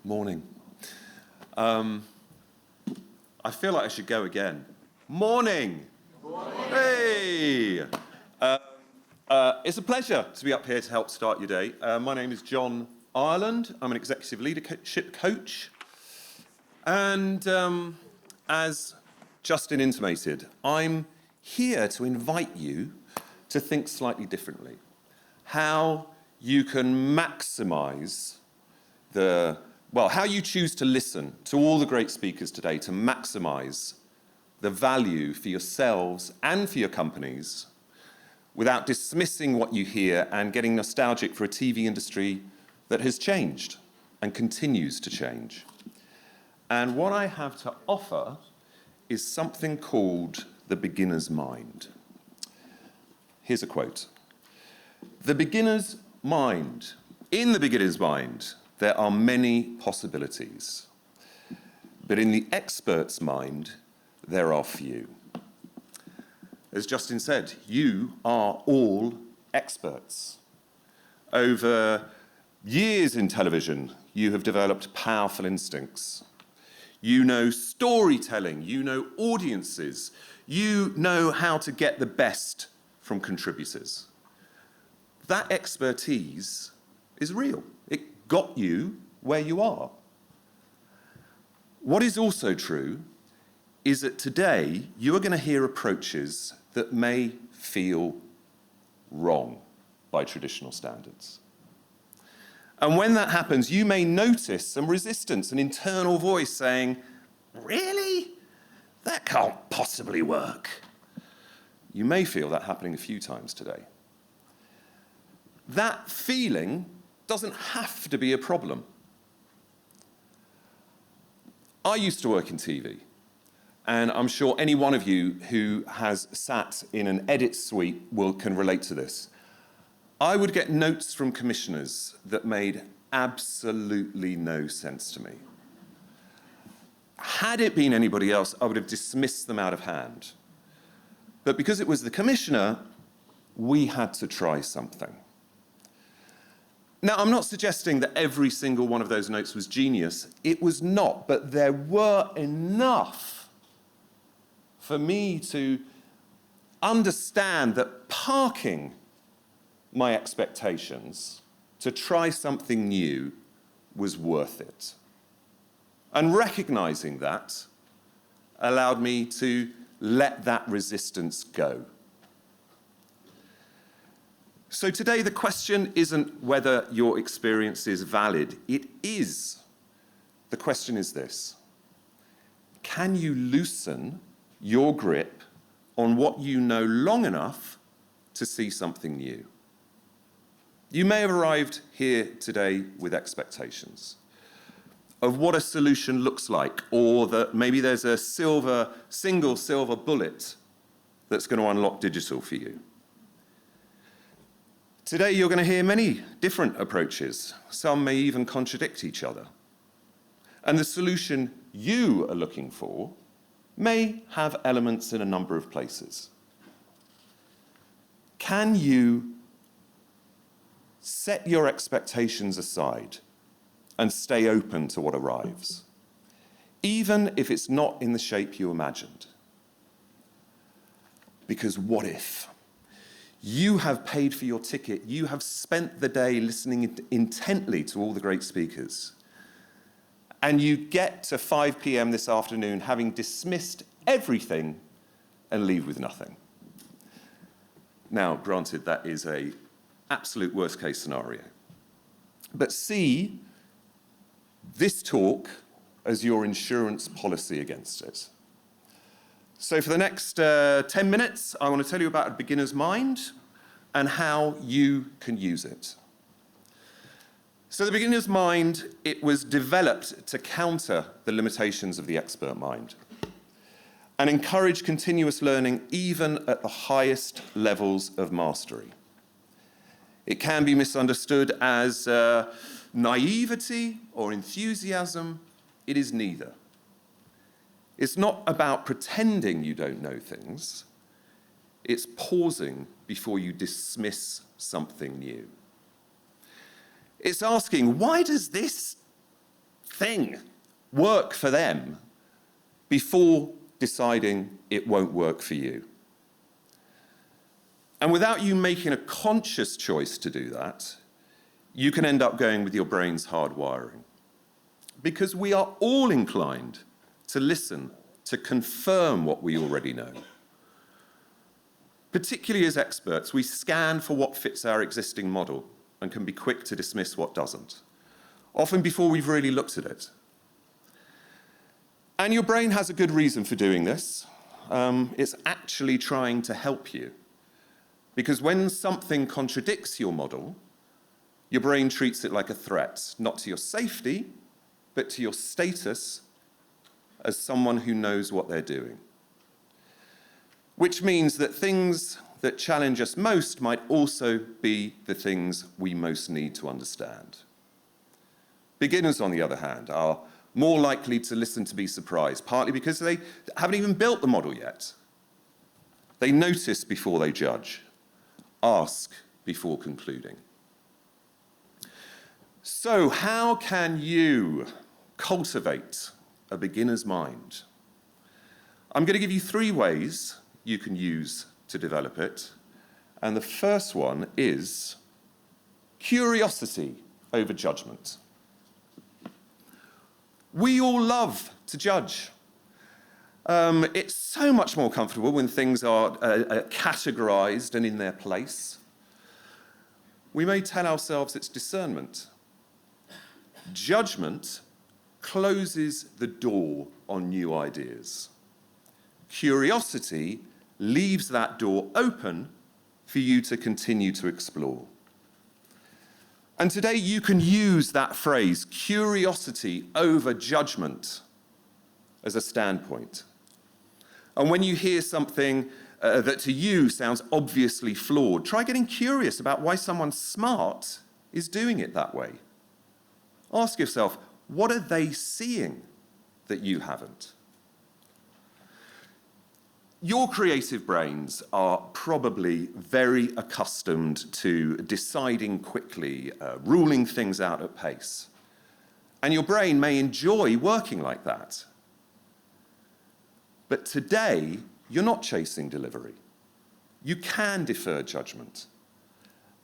Morning. I feel like I should go again. Morning. Morning. Hey. It's a pleasure to be up here to help start your day. My name is John Ireland. I'm an executive leadership coach. And as Justin intimated, I'm here to invite you to think slightly differently. How you can maximize how you choose to listen to all the great speakers today to maximize the value for yourselves and for your companies without dismissing what you hear and getting nostalgic for a TV industry that has changed and continues to change. And what I have to offer is something called the beginner's mind. Here's a quote. The beginner's mind. In the beginner's mind, there are many possibilities. But in the expert's mind, there are few. As Justin said, you are all experts. Over years in television, you have developed powerful instincts. You know storytelling, you know audiences, you know how to get the best from contributors. That expertise is real. It got you where you are. What is also true is that today you are going to hear approaches that may feel wrong by traditional standards. And when that happens, you may notice some resistance, an internal voice saying, "Really? That can't possibly work." You may feel that happening a few times today. That feeling doesn't have to be a problem. I used to work in TV, and I'm sure any one of you who has sat in an edit suite can relate to this. I would get notes from commissioners that made absolutely no sense to me. Had it been anybody else, I would have dismissed them out of hand. But because it was the commissioner, we had to try something. Now, I'm not suggesting that every single one of those notes was genius. It was not, but there were enough for me to understand that parking my expectations to try something new was worth it. And recognizing that allowed me to let that resistance go. So today the question isn't whether your experience is valid. It is. The question is this: can you loosen your grip on what you know long enough to see something new? You may have arrived here today with expectations of what a solution looks like, or that maybe there's a single silver bullet that's going to unlock digital for you. Today you're going to hear many different approaches. Some may even contradict each other. And the solution you are looking for may have elements in a number of places. Can you set your expectations aside and stay open to what arrives, even if it's not in the shape you imagined? Because what if? You have paid for your ticket. You have spent the day listening intently to all the great speakers. And you get to 5 p.m. this afternoon having dismissed everything and leave with nothing. Now, granted, that is an absolute worst-case scenario. But see this talk as your insurance policy against it. So for the next 10 minutes, I want to tell you about a beginner's mind and how you can use it. So the beginner's mind, it was developed to counter the limitations of the expert mind and encourage continuous learning even at the highest levels of mastery. It can be misunderstood as naivety or enthusiasm. It is neither. It's not about pretending you don't know things. It's pausing before you dismiss something new. It's asking, why does this thing work for them before deciding it won't work for you. And without you making a conscious choice to do that, you can end up going with your brain's hardwiring. Because we are all inclined to listen, to confirm what we already know. Particularly as experts, we scan for what fits our existing model and can be quick to dismiss what doesn't, often before we've really looked at it. And your brain has a good reason for doing this. It's actually trying to help you. Because when something contradicts your model, your brain treats it like a threat, not to your safety, but to your status as someone who knows what they're doing. Which means that things that challenge us most might also be the things we most need to understand. Beginners, on the other hand, are more likely to listen to be surprised, partly because they haven't even built the model yet. They notice before they judge, ask before concluding. So, how can you cultivate a beginner's mind? I'm going to give you 3 ways you can use to develop it. And the first one is curiosity over judgment. We all love to judge. It's so much more comfortable when things are categorized and in their place. We may tell ourselves it's discernment. Judgment closes the door on new ideas. Curiosity leaves that door open for you to continue to explore. And today you can use that phrase, curiosity over judgment, as a standpoint. And when you hear something that to you sounds obviously flawed, try getting curious about why someone smart is doing it that way. Ask yourself, what are they seeing that you haven't? Your creative brains are probably very accustomed to deciding quickly, ruling things out at pace. And your brain may enjoy working like that. But today, you're not chasing delivery. You can defer judgment.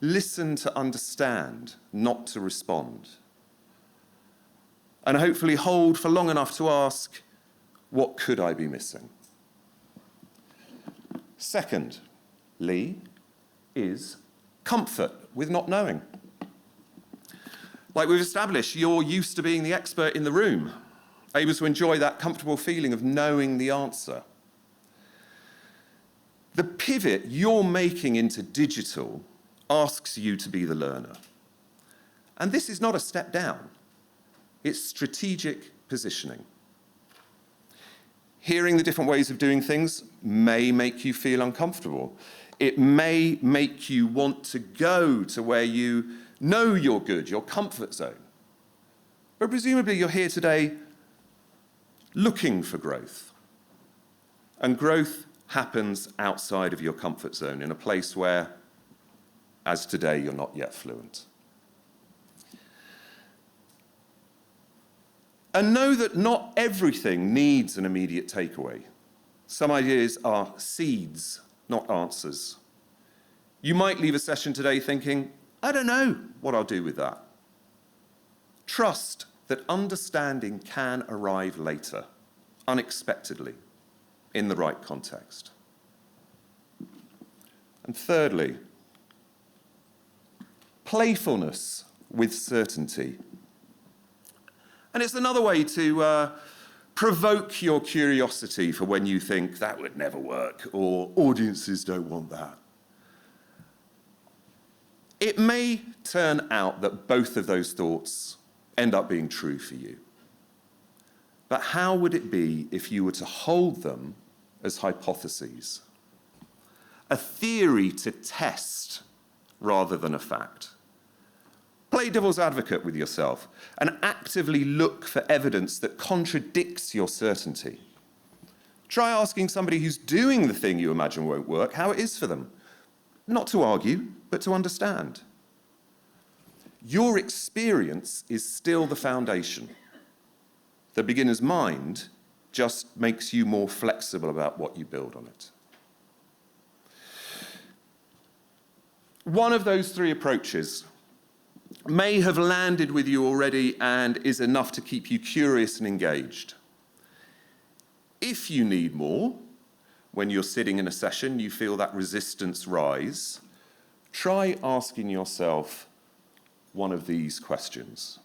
Listen to understand, not to respond. And hopefully hold for long enough to ask, what could I be missing? Secondly, is comfort with not knowing. Like we've established, you're used to being the expert in the room, able to enjoy that comfortable feeling of knowing the answer. The pivot you're making into digital asks you to be the learner. And this is not a step down. It's strategic positioning. Hearing the different ways of doing things may make you feel uncomfortable. It may make you want to go to where you know you're good, your comfort zone. But presumably you're here today looking for growth. And growth happens outside of your comfort zone, in a place where, as today, you're not yet fluent. And know that not everything needs an immediate takeaway. Some ideas are seeds, not answers. You might leave a session today thinking, I don't know what I'll do with that. Trust that understanding can arrive later, unexpectedly, in the right context. And thirdly, playfulness with certainty. And it's another way to provoke your curiosity for when you think that would never work or audiences don't want that. It may turn out that both of those thoughts end up being true for you. But how would it be if you were to hold them as hypotheses? A theory to test rather than a fact. Play devil's advocate with yourself and actively look for evidence that contradicts your certainty. Try asking somebody who's doing the thing you imagine won't work how it is for them. Not to argue, but to understand. Your experience is still the foundation. The beginner's mind just makes you more flexible about what you build on it. One of those three approaches may have landed with you already and is enough to keep you curious and engaged. If you need more, when you're sitting in a session, you feel that resistance rise, try asking yourself one of these questions.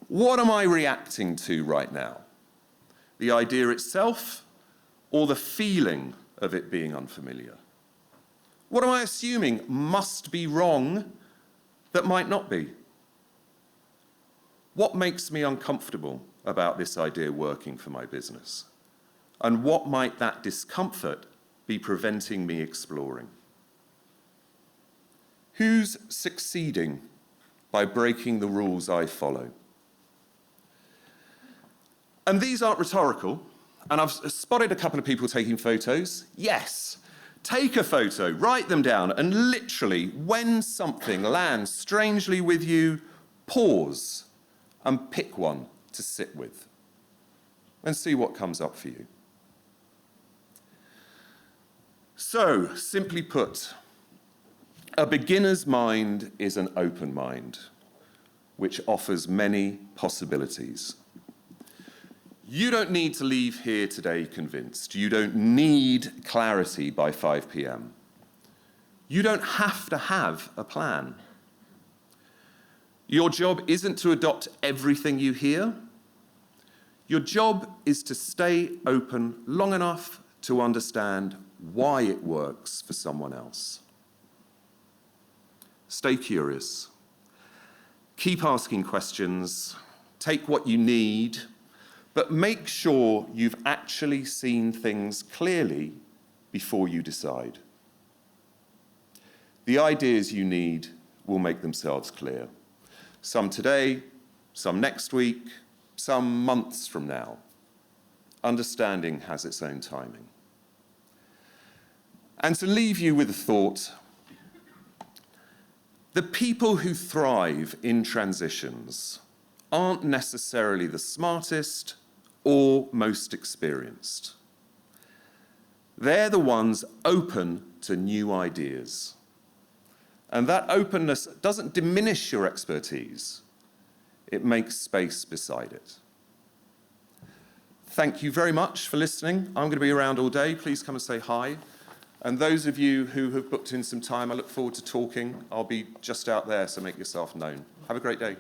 What am I reacting to right now? The idea itself, or the feeling of it being unfamiliar? What am I assuming must be wrong that might not be? What makes me uncomfortable about this idea working for my business? And what might that discomfort be preventing me exploring? Who's succeeding by breaking the rules I follow? And these aren't rhetorical, and I've spotted a couple of people taking photos. Yes, take a photo, write them down, and literally, when something lands strangely with you, pause and pick one to sit with and see what comes up for you. So, simply put, a beginner's mind is an open mind, which offers many possibilities. You don't need to leave here today convinced. You don't need clarity by 5 p.m. You don't have to have a plan. Your job isn't to adopt everything you hear. Your job is to stay open long enough to understand why it works for someone else. Stay curious. Keep asking questions. Take what you need, but make sure you've actually seen things clearly before you decide. The ideas you need will make themselves clear. Some today, some next week, some months from now. Understanding has its own timing. And to leave you with a thought, the people who thrive in transitions aren't necessarily the smartest or most experienced. They're the ones open to new ideas. And that openness doesn't diminish your expertise. It makes space beside it. Thank you very much for listening. I'm going to be around all day. Please come and say hi. And those of you who have booked in some time, I look forward to talking. I'll be just out there, so make yourself known. Have a great day.